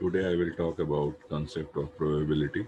Today I will talk about concept of probability.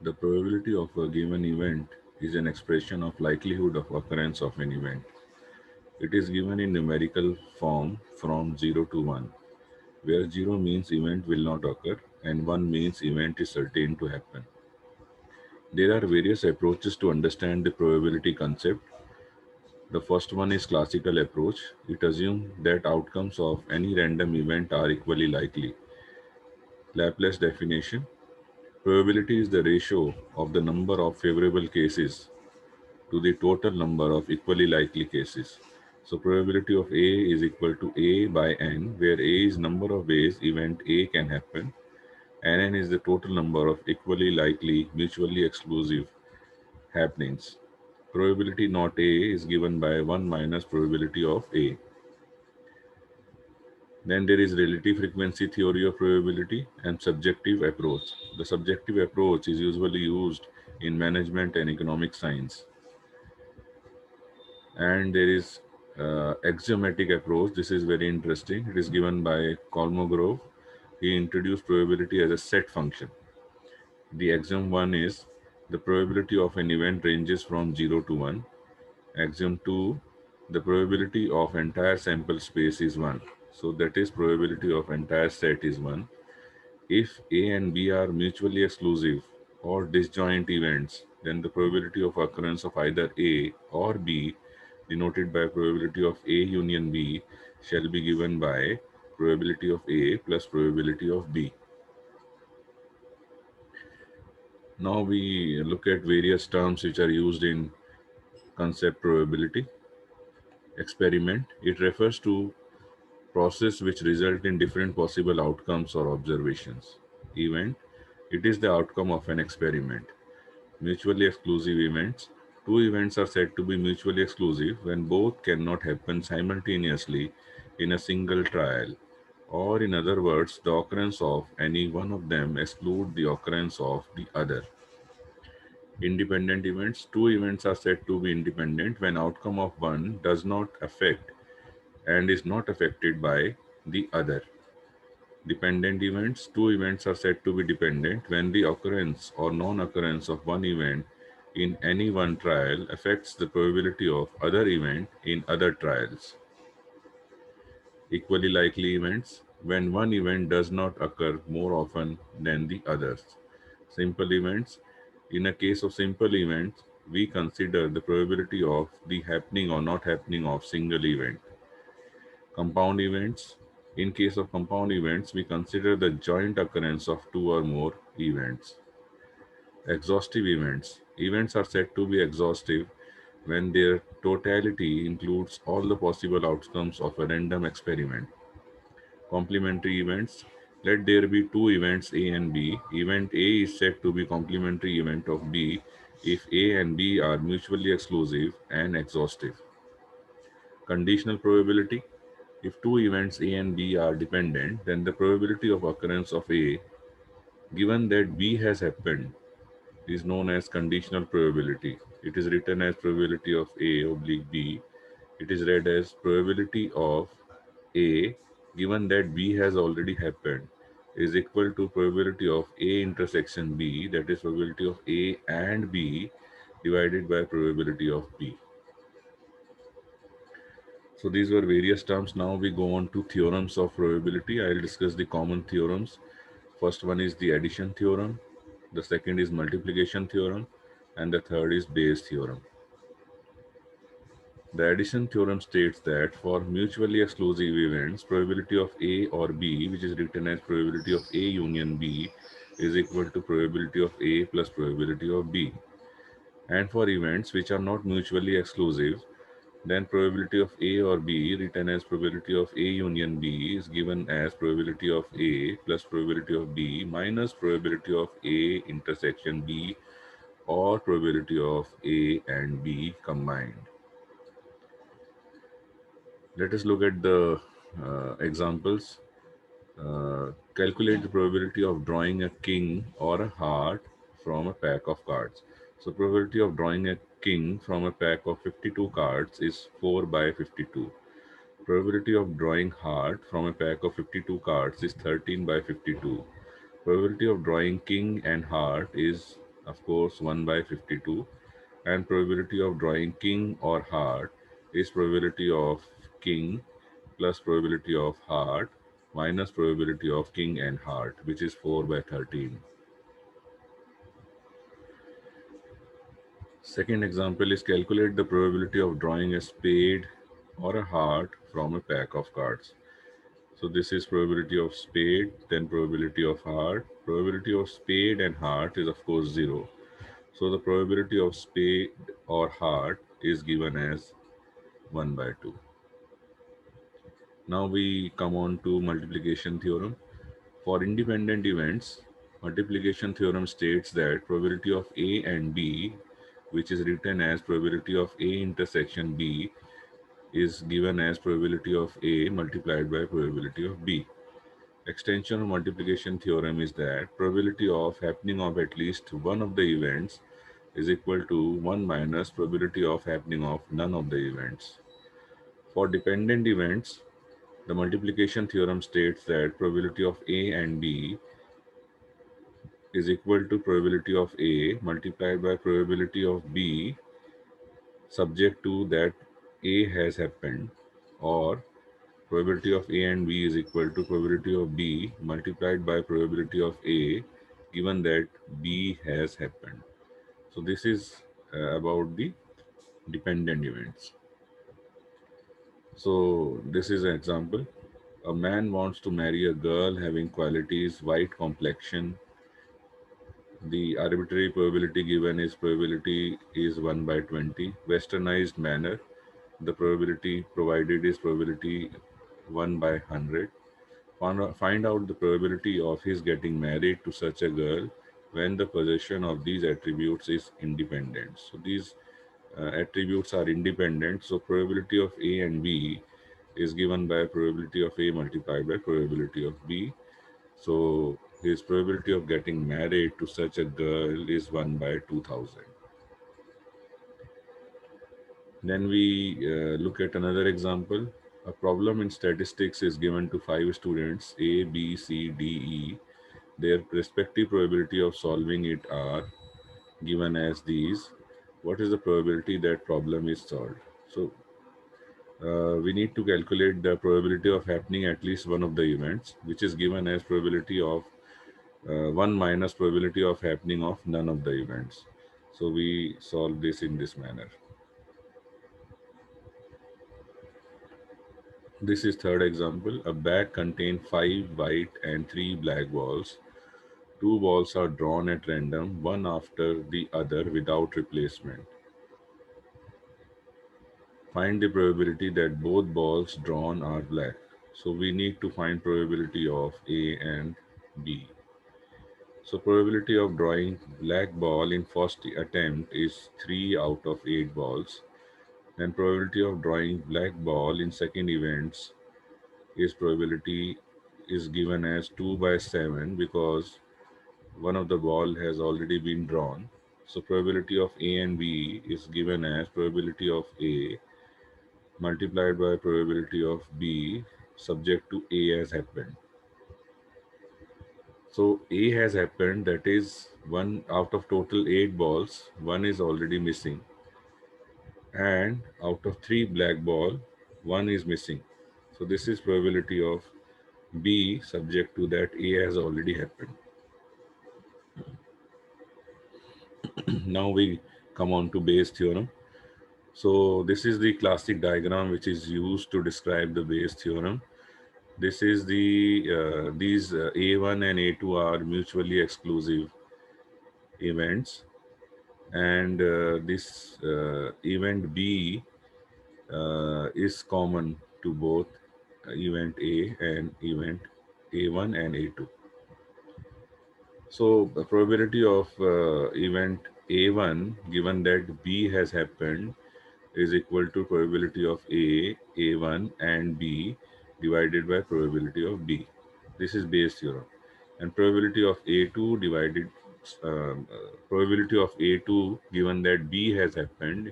The probability of a given event is an expression of likelihood of occurrence of an event. It is given in numerical form from 0 to 1, where 0 means event will not occur and 1 means event is certain to happen. There are various approaches to understand the probability concept. The first one is classical approach. It assumes that outcomes of any random event are equally likely. Laplace definition: probability is the ratio of the number of favorable cases to the total number of equally likely cases. So probability of A is equal to A by N, where A is number of ways event A can happen, and N is the total number of equally likely, mutually exclusive happenings. Probability not A is given by 1 minus probability of A. Then there is relative frequency theory of probability and subjective approach. The subjective approach is usually used in management and economic science. And there is axiomatic approach. This is very interesting. It is given by Kolmogorov. He introduced probability as a set function. The axiom 1 is the probability of an event ranges from 0 to 1. Axiom 2, the probability of entire sample space is 1. So that is probability of entire set is 1. If A and B are mutually exclusive or disjoint events, then the probability of occurrence of either A or B, denoted by probability of A union B, shall be given by probability of A plus probability of B. Now we look at various terms which are used in concept probability. Experiment. It refers to process which result in different possible outcomes or observations. Event. It is the outcome of an experiment. Mutually exclusive events. Two events are said to be mutually exclusive when both cannot happen simultaneously in a single trial, or in other words, the occurrence of any one of them exclude the occurrence of the other. Independent events. Two events are said to be independent when outcome of one does not affect and is not affected by the other. Dependent events. Two events are said to be dependent when the occurrence or non-occurrence of one event in any one trial affects the probability of other event in other trials. Equally likely events, when one event does not occur more often than the others. Simple events. In a case of simple events, we consider the probability of the happening or not happening of single event. Compound events. In case of compound events, we consider the joint occurrence of two or more events. Exhaustive events. Events are said to be exhaustive when their totality includes all the possible outcomes of a random experiment. Complementary events. Let there be two events A and B. Event A is said to be complementary event of B if A and B are mutually exclusive and exhaustive. Conditional probability. If two events A and B are dependent, then the probability of occurrence of A, given that B has happened, is known as conditional probability. It is written as probability of A oblique B. It is read as probability of A, given that B has already happened, is equal to probability of A intersection B, that is probability of A and B, divided by probability of B. So these were various terms. Now we go on to theorems of probability. I will discuss the common theorems. First one is the addition theorem. The second is multiplication theorem. And the third is Bayes theorem. The addition theorem states that for mutually exclusive events, probability of A or B, which is written as probability of A union B, is equal to probability of A plus probability of B. And for events which are not mutually exclusive, then probability of A or B, written as probability of A union B, is given as probability of A plus probability of B minus probability of A intersection B, or probability of A and B combined. Let us look at the examples. Calculate the probability of drawing a king or a heart from a pack of cards. So probability of drawing a king from a pack of 52 cards is 4 by 52. Probability of drawing heart from a pack of 52 cards is 13 by 52. Probability of drawing king and heart is, of course, 1 by 52. And probability of drawing king or heart is probability of king plus probability of heart minus probability of king and heart, which is 4 by 13. Second example is calculate the probability of drawing a spade or a heart from a pack of cards. So this is probability of spade, then probability of heart. Probability of spade and heart is of course 0. So the probability of spade or heart is given as 1 by 2. Now we come on to multiplication theorem. For independent events, multiplication theorem states that probability of A and B, which is written as probability of A intersection B, is given as probability of A multiplied by probability of B. Extension of multiplication theorem is that probability of happening of at least one of the events is equal to 1 minus probability of happening of none of the events. For dependent events, the multiplication theorem states that probability of A and B is equal to probability of A multiplied by probability of B subject to that A has happened, or probability of A and B is equal to probability of B multiplied by probability of A given that B has happened. So this is about the dependent events. So this is an example. A man wants to marry a girl having qualities white complexion. The arbitrary probability given is probability is 1 by 20. Westernized manner, the probability provided is probability 1 by 100. Find out the probability of his getting married to such a girl when the possession of these attributes is independent. So these attributes are independent. So probability of A and B is given by probability of A multiplied by probability of B. So his probability of getting married to such a girl is 1 by 2000. Then we look at another example. A problem in statistics is given to 5 students A, B, C, D, E. Their respective probability of solving it are given as these. What is the probability that problem is solved? So we need to calculate the probability of happening at least one of the events, which is given as probability of 1 minus probability of happening of none of the events. So we solve this in this manner. This is third example. A bag contains 5 white and 3 black balls. 2 balls are drawn at random, one after the other without replacement. Find the probability that both balls drawn are black. So we need to find probability of A and B. So probability of drawing black ball in first attempt is 3 out of 8 balls. And probability of drawing black ball in second events is probability is given as 2 by 7 because one of the ball has already been drawn. So probability of A and B is given as probability of A multiplied by probability of B subject to A has happened. So A has happened, that is one out of total 8 balls, one is already missing. And out of 3 black ball, one is missing. So this is probability of B subject to that A has already happened. Now we come on to Bayes theorem. So this is the classic diagram which is used to describe the Bayes theorem. This is these A1 and A2 are mutually exclusive events, and this event B is common to both event A and event A1 and A2. So the probability of event A1 given that B has happened is equal to probability of A, A1 and B divided by probability of B. This is Bayes theorem. And probability of A2 divided probability of A2 given that B has happened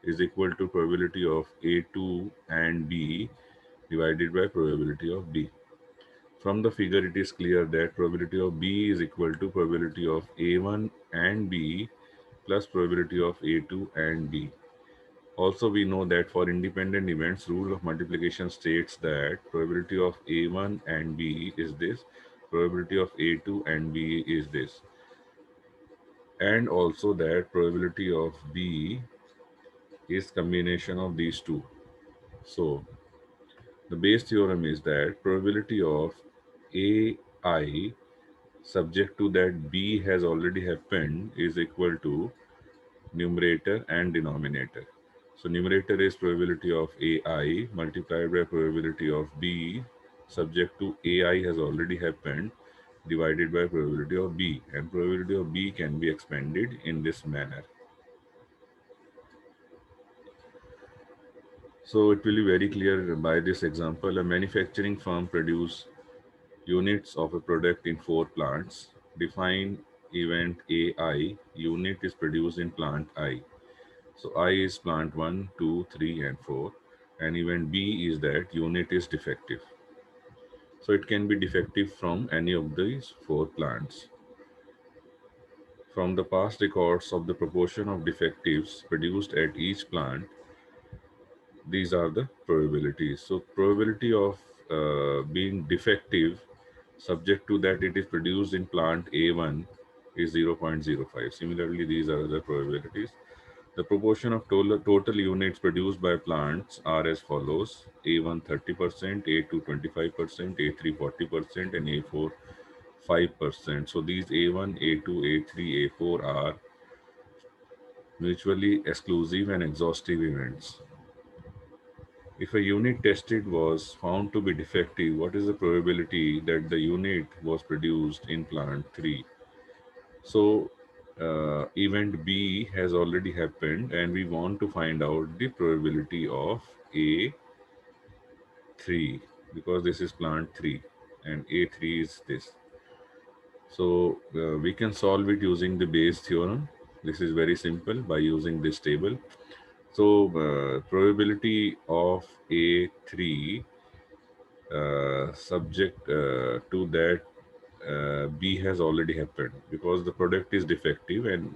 is equal to probability of A2 and B divided by probability of B. From the figure, it is clear that probability of B is equal to probability of A1 and B plus probability of A2 and B. Also, we know that for independent events, rule of multiplication states that probability of A1 and B is this, probability of A2 and B is this, and also that probability of B is combination of these two. So, the base theorem is that probability of AI subject to that B has already happened is equal to numerator and denominator. So numerator is probability of AI multiplied by probability of B subject to AI has already happened divided by probability of B, and probability of B can be expanded in this manner. So it will be very clear by this example. A manufacturing firm produce units of a product in 4 plants. Define event AI. Unit is produced in plant I. So I is plant 1, 2, 3, and 4. And event B is that unit is defective. So it can be defective from any of these 4 plants. From the past records of the proportion of defectives produced at each plant, these are the probabilities. So probability of being defective subject to that it is produced in plant A1 is 0.05. Similarly, these are the probabilities. The proportion of total units produced by plants are as follows: A1 30%, A2 25%, A3 40%, and A4 5%. So these A1, A2, A3, A4 are mutually exclusive and exhaustive events. If a unit tested was found to be defective, what is the probability that the unit was produced in plant 3? So, event B has already happened, and we want to find out the probability of A3 because this is plant 3 and A3 is this. So, we can solve it using the Bayes theorem. This is very simple by using this table. So, probability of A3 subject to that B has already happened because the product is defective, and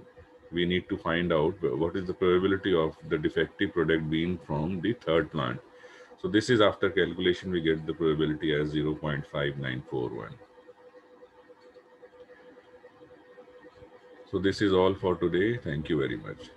we need to find out what is the probability of the defective product being from the third plant. So this is after calculation, we get the probability as 0.5941. So this is all for today. Thank you very much.